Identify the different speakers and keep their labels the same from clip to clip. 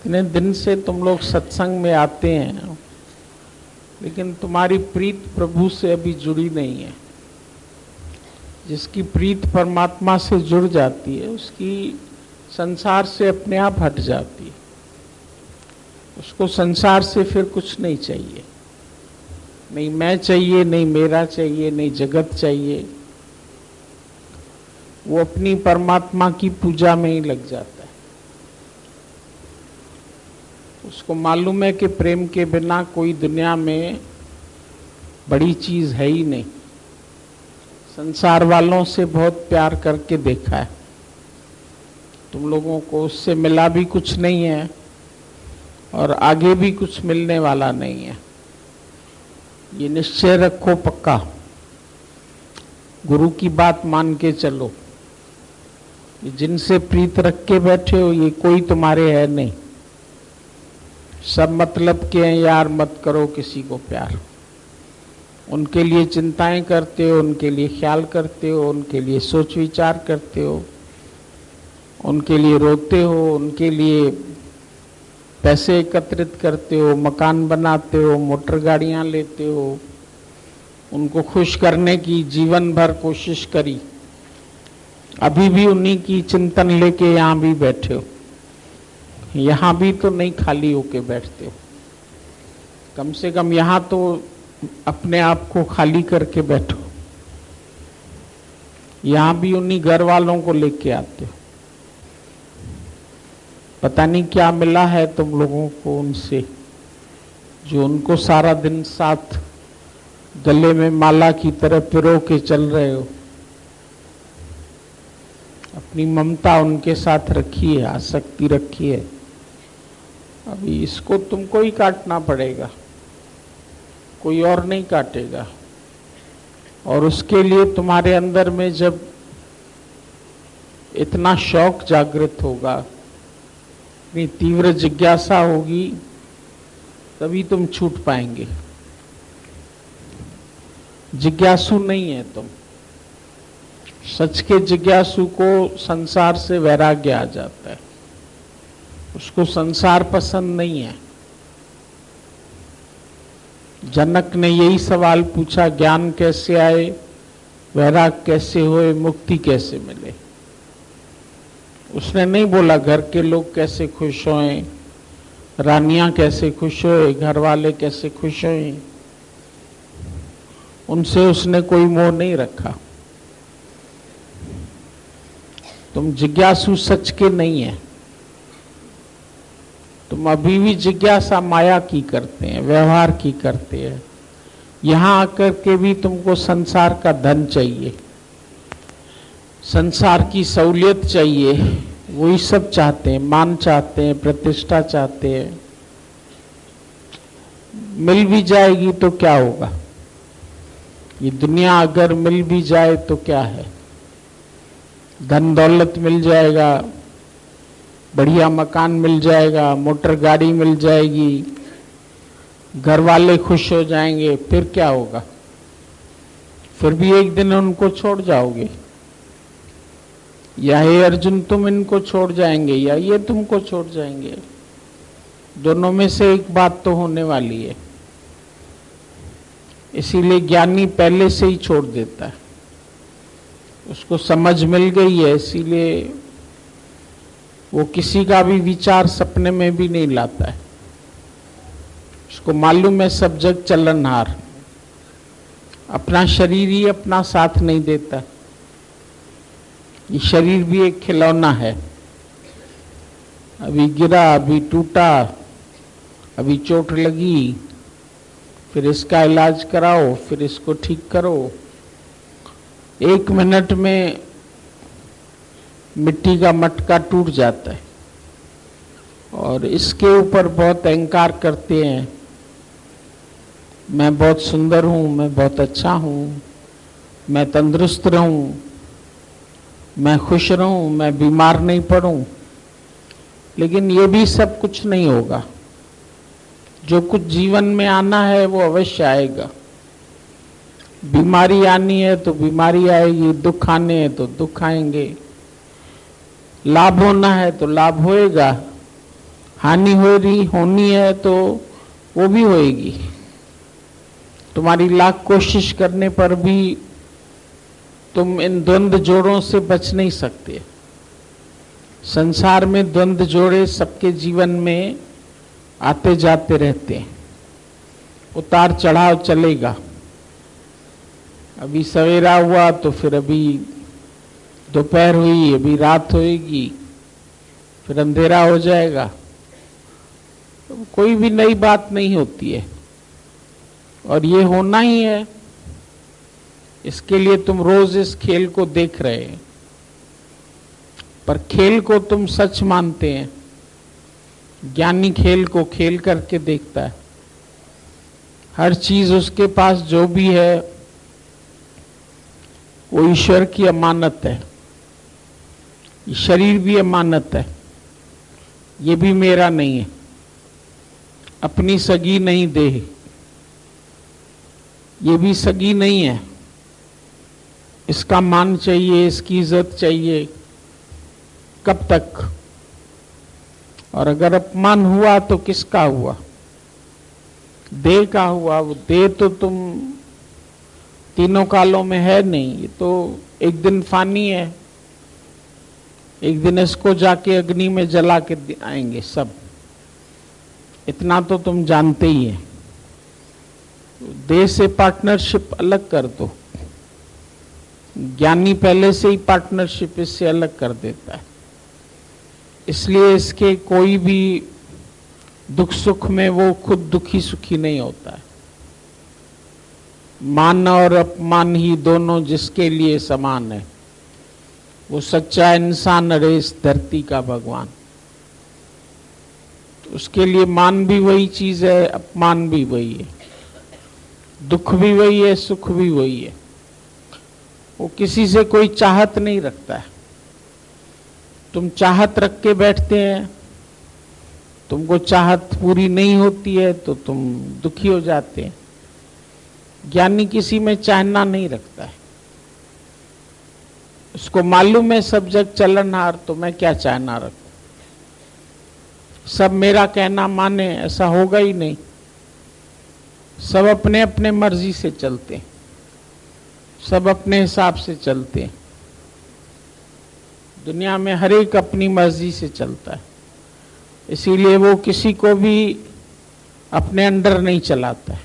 Speaker 1: इतने दिन से तुम लोग सत्संग में आते हैं, लेकिन तुम्हारी प्रीत प्रभु से अभी जुड़ी नहीं है। जिसकी प्रीत परमात्मा से जुड़ जाती है, उसकी संसार से अपने आप हट जाती है। उसको संसार से फिर कुछ नहीं चाहिए, नहीं मैं चाहिए, नहीं मेरा चाहिए, नहीं जगत चाहिए। वो अपनी परमात्मा की पूजा में ही लग जाता है। उसको मालूम है कि प्रेम के बिना कोई दुनिया में बड़ी चीज है ही नहीं। संसार वालों से बहुत प्यार करके देखा है, तुम लोगों को उससे मिला भी कुछ नहीं है और आगे भी कुछ मिलने वाला नहीं है। ये निश्चय रखो पक्का, गुरु की बात मान के चलो। जिनसे प्रीत रख के बैठे हो, ये कोई तुम्हारे है नहीं। सब मतलब के हैं यार, मत करो किसी को प्यार। उनके लिए चिंताएं करते हो, उनके लिए ख्याल करते हो, उनके लिए सोच विचार करते हो, उनके लिए रोते हो, उनके लिए पैसे एकत्रित करते हो, मकान बनाते हो, मोटर गाड़ियां लेते हो। उनको खुश करने की जीवन भर कोशिश करी, अभी भी उन्हीं की चिंतन लेके यहाँ भी बैठे हो। यहाँ भी तो नहीं खाली होके बैठते हो, कम से कम यहाँ तो अपने आप को खाली करके बैठो। यहाँ भी उन्हीं घर वालों को लेके आते हो। पता नहीं क्या मिला है तुम लोगों को उनसे, जो उनको सारा दिन साथ गले में माला की तरह पिरो के चल रहे हो। अपनी ममता उनके साथ रखी है, आसक्ति रखी है। अभी इसको तुमको ही काटना पड़ेगा, कोई और नहीं काटेगा। और उसके लिए तुम्हारे अंदर में जब इतना शौक जागृत होगा, इतनी तीव्र जिज्ञासा होगी, तभी तुम छूट पाएंगे। जिज्ञासु नहीं है तुम। सच के जिज्ञासु को संसार से वैराग्य आ जाता है, उसको संसार पसंद नहीं है। जनक ने यही सवाल पूछा, ज्ञान कैसे आए, वैराग कैसे होए, मुक्ति कैसे मिले। उसने नहीं बोला घर के लोग कैसे खुश होएं, रानियां कैसे खुश होए, घर वाले कैसे खुश होएं। उनसे उसने कोई मोह नहीं रखा। तुम जिज्ञासु सच के नहीं है। तुम अभी भी जिज्ञासा माया की करते हैं, व्यवहार की करते हैं। यहां आकर के भी तुमको संसार का धन चाहिए, संसार की सहूलियत चाहिए। वही सब चाहते हैं, मान चाहते हैं, प्रतिष्ठा चाहते हैं। मिल भी जाएगी तो क्या होगा? ये दुनिया अगर मिल भी जाए तो क्या है? धन दौलत मिल जाएगा, बढ़िया मकान मिल जाएगा, मोटर गाड़ी मिल जाएगी, घर वाले खुश हो जाएंगे, फिर क्या होगा? फिर भी एक दिन उनको छोड़ जाओगे। या हे अर्जुन, तुम इनको छोड़ जाएंगे या ये तुमको छोड़ जाएंगे। दोनों में से एक बात तो होने वाली है। इसीलिए ज्ञानी पहले से ही छोड़ देता है, उसको समझ मिल गई है। इसीलिए वो किसी का भी विचार सपने में भी नहीं लाता है। उसको मालूम है सब जग चलनहार, अपना शरीर ही अपना साथ नहीं देता। ये शरीर भी एक खिलौना है, अभी गिरा, अभी टूटा, अभी चोट लगी, फिर इसका इलाज कराओ, फिर इसको ठीक करो। 1 मिनट में मिट्टी का मटका टूट जाता है। और इसके ऊपर बहुत अहंकार करते हैं, मैं बहुत सुंदर हूं, मैं बहुत अच्छा हूं, मैं तंदुरुस्त रहूं, मैं खुश रहूं, मैं बीमार नहीं पड़ूं। लेकिन ये भी सब कुछ नहीं होगा। जो कुछ जीवन में आना है वो अवश्य आएगा। बीमारी आनी है तो बीमारी आएगी, दुख आने हैं तो दुख आएंगे, लाभ होना है तो लाभ होएगा, हानि हो रही होनी है तो वो भी होएगी। तुम्हारी लाख कोशिश करने पर भी तुम इन द्वंद्व जोड़ों से बच नहीं सकते। संसार में द्वंद्व जोड़े सबके जीवन में आते जाते रहते हैं, उतार चढ़ाव चलेगा। अभी सवेरा हुआ तो फिर अभी दोपहर हुई, अभी रात होएगी, फिर अंधेरा हो जाएगा। तो कोई भी नई बात नहीं होती है और ये होना ही है। इसके लिए तुम रोज इस खेल को देख रहे हैं, पर खेल को तुम सच मानते हैं। ज्ञानी खेल को खेल करके देखता है। हर चीज उसके पास जो भी है वो ईश्वर की अमानत है। शरीर भी अमानत है, ये भी मेरा नहीं है, अपनी सगी नहीं देह, ये भी सगी नहीं है। इसका मान चाहिए, इसकी इज्जत चाहिए, कब तक? और अगर अपमान हुआ तो किसका हुआ? देह का हुआ। वो देह तो तुम तीनों कालों में है नहीं, ये तो एक दिन फानी है। एक दिन इसको जाके अग्नि में जला के आएंगे सब, इतना तो तुम जानते ही है। देह से पार्टनरशिप अलग कर दो। ज्ञानी पहले से ही पार्टनरशिप इससे अलग कर देता है, इसलिए इसके कोई भी दुख सुख में वो खुद दुखी सुखी नहीं होता है। मान और अपमान ही दोनों जिसके लिए समान है, वो सच्चा इंसान, अरे इस धरती का भगवान। तो उसके लिए मान भी वही चीज है, अपमान भी वही है, दुख भी वही है, सुख भी वही है। वो किसी से कोई चाहत नहीं रखता है। तुम चाहत रख के बैठते हैं, तुमको चाहत पूरी नहीं होती है तो तुम दुखी हो जाते हैं। ज्ञानी किसी में चाहना नहीं रखता है। उसको मालूम है सब जग चलनहार, तो मैं क्या चाहना रखूं? सब मेरा कहना माने, ऐसा होगा ही नहीं। सब अपने अपने मर्जी से चलते हैं, सब अपने हिसाब से चलते हैं। दुनिया में हर एक अपनी मर्जी से चलता है, इसीलिए वो किसी को भी अपने अंडर नहीं चलाता है।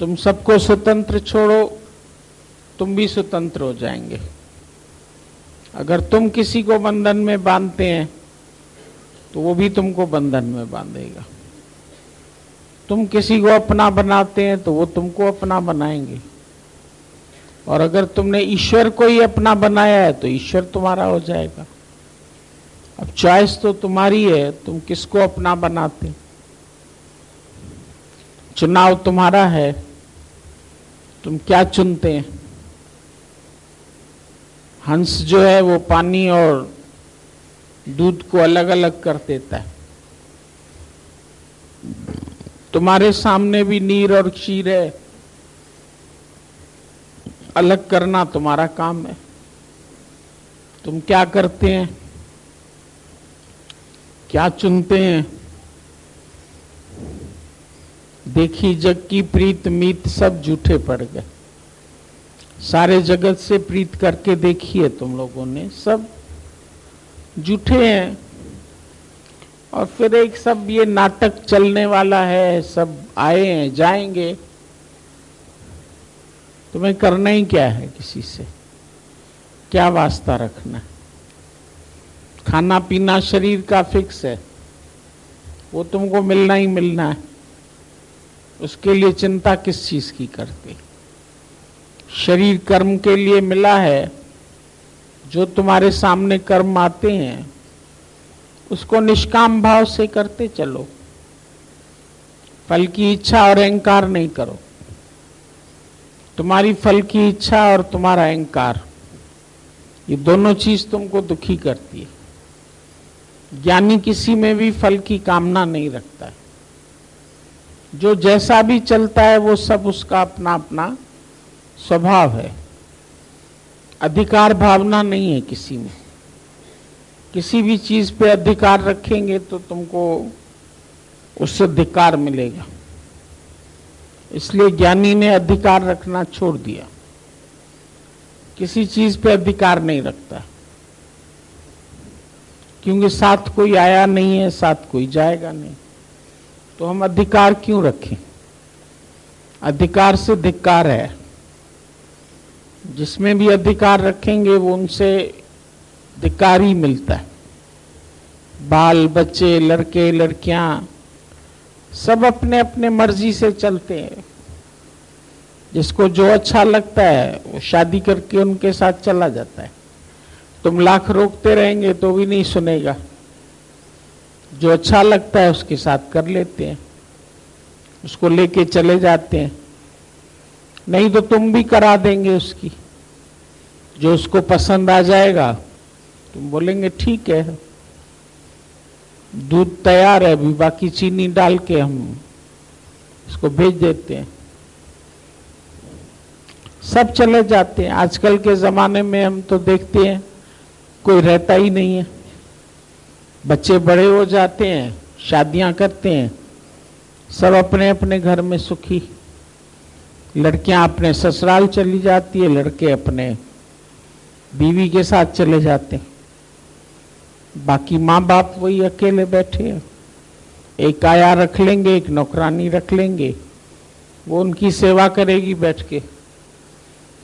Speaker 1: तुम सबको स्वतंत्र छोड़ो, तुम भी स्वतंत्र हो जाएंगे। अगर तुम किसी को बंधन में बांधते हैं तो वो भी तुमको बंधन में बांधेगा। तुम किसी को अपना बनाते हैं तो वो तुमको अपना बनाएंगे। और अगर तुमने ईश्वर को ही अपना बनाया है तो ईश्वर तुम्हारा हो जाएगा। अब चॉइस तो तुम्हारी है, तुम किसको अपना बनाते। चुनाव तुम्हारा है, तुम क्या चुनते हैं। हंस जो है वो पानी और दूध को अलग अलग कर देता है। तुम्हारे सामने भी नीर और क्षीर है, अलग करना तुम्हारा काम है। तुम क्या करते हैं, क्या चुनते हैं? देखी जग की प्रीत मीत सब झूठे पड़ गए। सारे जगत से प्रीत करके देखिए तुम लोगों ने, सब झूठे हैं। और फिर एक सब ये नाटक चलने वाला है, सब आए हैं जाएंगे। तुम्हें करना ही क्या है? किसी से क्या वास्ता रखना है? खाना पीना शरीर का फिक्स है, वो तुमको मिलना ही मिलना है। उसके लिए चिंता किस चीज की करते? शरीर कर्म के लिए मिला है। जो तुम्हारे सामने कर्म आते हैं उसको निष्काम भाव से करते चलो। फल की इच्छा और अहंकार नहीं करो। तुम्हारी फल की इच्छा और तुम्हारा अहंकार, ये दोनों चीज तुमको दुखी करती है। ज्ञानी किसी में भी फल की कामना नहीं रखता है। जो जैसा भी चलता है वो सब उसका अपना अपना स्वभाव है। अधिकार भावना नहीं है किसी में। किसी भी चीज पे अधिकार रखेंगे तो तुमको उससे धिक्कार मिलेगा। इसलिए ज्ञानी ने अधिकार रखना छोड़ दिया, किसी चीज पे अधिकार नहीं रखता, क्योंकि साथ कोई आया नहीं है, साथ कोई जाएगा नहीं, तो हम अधिकार क्यों रखें। अधिकार से धिक्कार है। जिसमें भी अधिकार रखेंगे वो उनसे धिक्कार ही मिलता है। बाल बच्चे, लड़के लड़कियां सब अपने अपने मर्जी से चलते हैं। जिसको जो अच्छा लगता है वो शादी करके उनके साथ चला जाता है। तुम लाख रोकते रहेंगे तो भी नहीं सुनेगा। जो अच्छा लगता है उसके साथ कर लेते हैं, उसको लेके चले जाते हैं। नहीं तो तुम भी करा देंगे उसकी। जो उसको पसंद आ जाएगा तुम बोलेंगे ठीक है, दूध तैयार है, अभी बाकी चीनी डाल के हम इसको भेज देते हैं। सब चले जाते हैं। आजकल के जमाने में हम तो देखते हैं कोई रहता ही नहीं है। बच्चे बड़े हो जाते हैं, शादियां करते हैं, सब अपने अपने घर में सुखी। लड़कियां अपने ससुराल चली जाती है, लड़के अपने बीवी के साथ चले जाते हैं। बाकी माँ बाप वही अकेले बैठे हैं। एक आया रख लेंगे, एक नौकरानी रख लेंगे, वो उनकी सेवा करेगी बैठ के।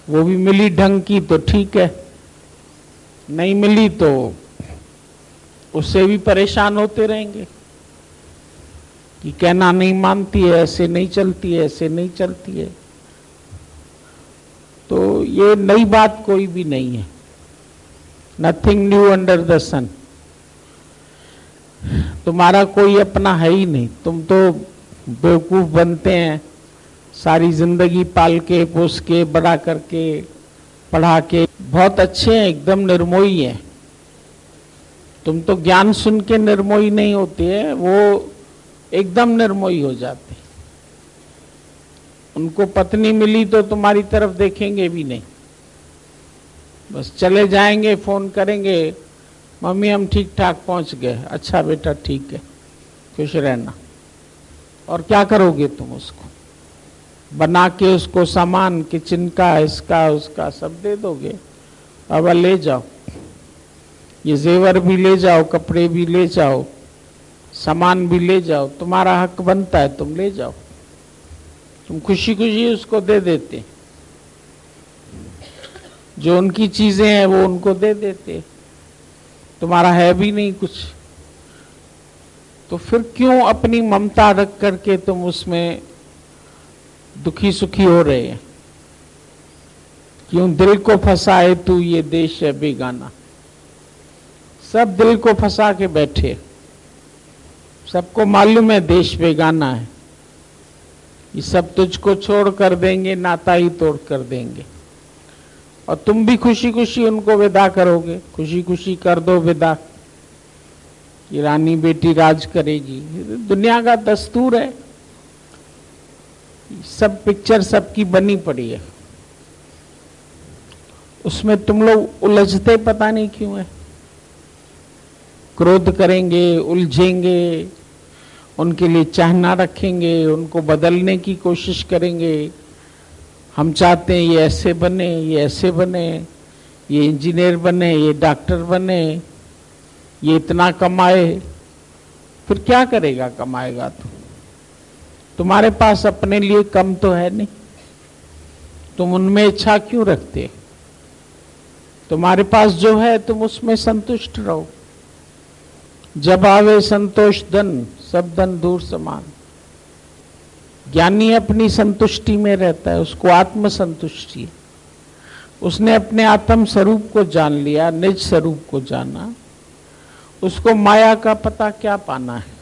Speaker 1: वो भी मिली ढंग की तो ठीक है, नहीं मिली तो उससे भी परेशान होते रहेंगे कि कहना नहीं मानती है, ऐसे नहीं चलती है, ऐसे नहीं चलती है। तो ये नई बात कोई भी नहीं है। नथिंग न्यू अंडर द सन। तुम्हारा कोई अपना है ही नहीं। तुम तो बेवकूफ बनते हैं, सारी जिंदगी पाल के पोस के बड़ा करके पढ़ा के बहुत अच्छे हैं, एकदम निर्मोही हैं। तुम तो ज्ञान सुन के निर्मोही नहीं होते हैं, वो एकदम निर्मोही हो जाते। उनको पत्नी मिली तो तुम्हारी तरफ देखेंगे भी नहीं, बस चले जाएंगे, फोन करेंगे, मम्मी हम ठीक ठाक पहुंच गए। अच्छा बेटा ठीक है, खुश रहना। और क्या करोगे तुम? उसको बना के उसको सामान किचन का, इसका उसका सब दे दोगे। अब ले जाओ, ये जेवर भी ले जाओ, कपड़े भी ले जाओ, सामान भी ले जाओ, तुम्हारा हक बनता है, तुम ले जाओ। तुम खुशी खुशी उसको दे देते। जो उनकी चीजें हैं वो उनको दे देते, तुम्हारा है भी नहीं कुछ। तो फिर क्यों अपनी ममता रख करके तुम उसमें दुखी सुखी हो रहे हैं? क्यों दिल को फंसाए तू, ये देश है बेगाना। सब दिल को फंसा के बैठे, सबको मालूम है देश बेगाना है। ये सब तुझको छोड़ कर देंगे, नाता ही तोड़ कर देंगे। और तुम भी खुशी खुशी उनको विदा करोगे। खुशी खुशी कर दो विदा, ये रानी बेटी राज करेगी। दुनिया का दस्तूर है, सब पिक्चर सबकी बनी पड़ी है, उसमें तुम लोग उलझते पता नहीं क्यों है। क्रोध करेंगे, उलझेंगे, उनके लिए चाहना रखेंगे, उनको बदलने की कोशिश करेंगे। हम चाहते हैं ये ऐसे बने, ये ऐसे बने, ये इंजीनियर बने, ये डॉक्टर बने, ये इतना कमाए। फिर क्या करेगा? कमाएगा तो तुम्हारे पास अपने लिए कम तो है नहीं, तुम उनमें इच्छा क्यों रखते? तुम्हारे पास जो है तुम उसमें संतुष्ट रहो। जब आवे संतोष धन, सब धन दूर समान। ज्ञानी अपनी संतुष्टि में रहता है, उसको आत्म संतुष्टि है। उसने अपने आत्म स्वरूप को जान लिया, निज स्वरूप को जाना। उसको माया का पता क्या पाना है?